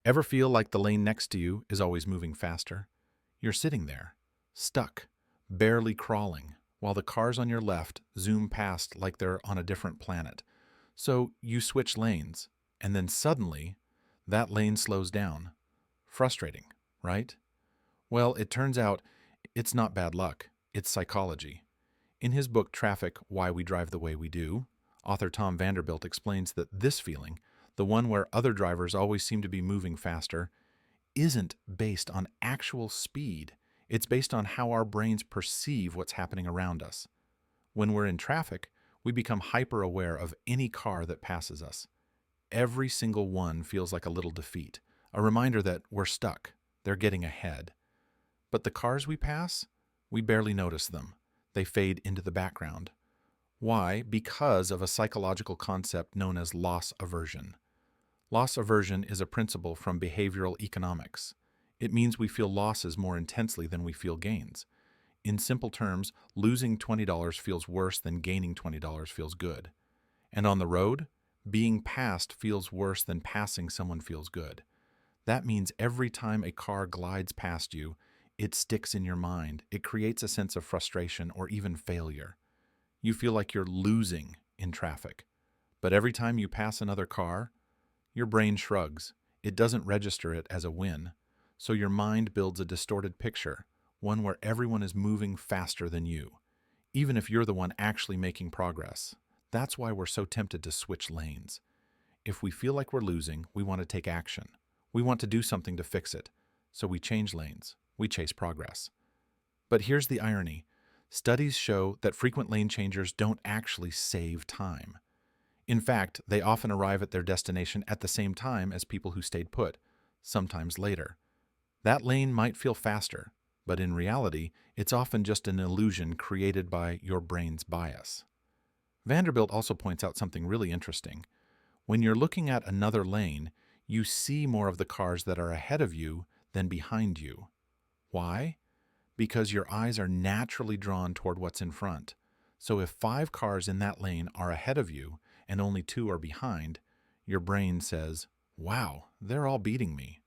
Ever feel like the lane next to you is always moving faster? You're sitting there, stuck, barely crawling, while the cars on your left zoom past like they're on a different planet. So you switch lanes, and then suddenly, that lane slows down. Frustrating, right? Well, it turns out it's not bad luck, it's psychology. In his book Traffic: Why We Drive the Way We Do, author Tom Vanderbilt explains that this feeling, the one where other drivers always seem to be moving faster, isn't based on actual speed. It's based on how our brains perceive what's happening around us. When we're in traffic, we become hyper aware of any car that passes us. Every single one feels like a little defeat, a reminder that we're stuck, they're getting ahead. But the cars we pass, we barely notice them. They fade into the background. Why? Because of a psychological concept known as loss aversion. Loss aversion is a principle from behavioral economics. It means we feel losses more intensely than we feel gains. In simple terms, losing $20 feels worse than gaining $20 feels good. And on the road, being passed feels worse than passing someone feels good. That means every time a car glides past you, it sticks in your mind. It creates a sense of frustration or even failure. You feel like you're losing in traffic. But every time you pass another car, your brain shrugs. It doesn't register it as a win. So your mind builds a distorted picture, one where everyone is moving faster than you, even if you're the one actually making progress. That's why we're so tempted to switch lanes. If we feel like we're losing, we want to take action. We want to do something to fix it. So we change lanes. We chase progress. But here's the irony. Studies show that frequent lane changers don't actually save time. In fact, they often arrive at their destination at the same time as people who stayed put, sometimes later. That lane might feel faster, but in reality, it's often just an illusion created by your brain's bias. Vanderbilt also points out something really interesting. When you're looking at another lane, you see more of the cars that are ahead of you than behind you. Why? Because your eyes are naturally drawn toward what's in front. So if 5 cars in that lane are ahead of you and only 2 are behind, your brain says, "Wow, they're all beating me."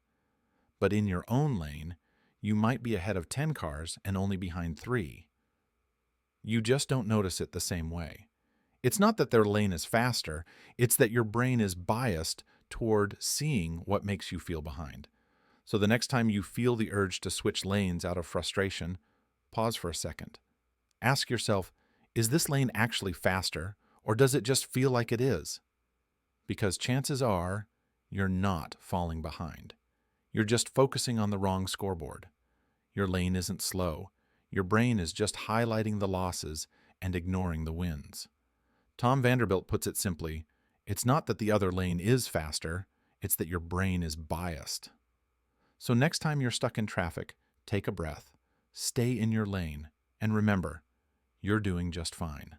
But in your own lane, you might be ahead of 10 cars and only behind 3. You just don't notice it the same way. It's not that their lane is faster, it's that your brain is biased toward seeing what makes you feel behind. So the next time you feel the urge to switch lanes out of frustration, pause for a second. Ask yourself, is this lane actually faster, or does it just feel like it is? Because chances are, you're not falling behind. You're just focusing on the wrong scoreboard. Your lane isn't slow. Your brain is just highlighting the losses and ignoring the wins. Tom Vanderbilt puts it simply, it's not that the other lane is faster, it's that your brain is biased. So next time you're stuck in traffic, take a breath, stay in your lane, and remember, you're doing just fine.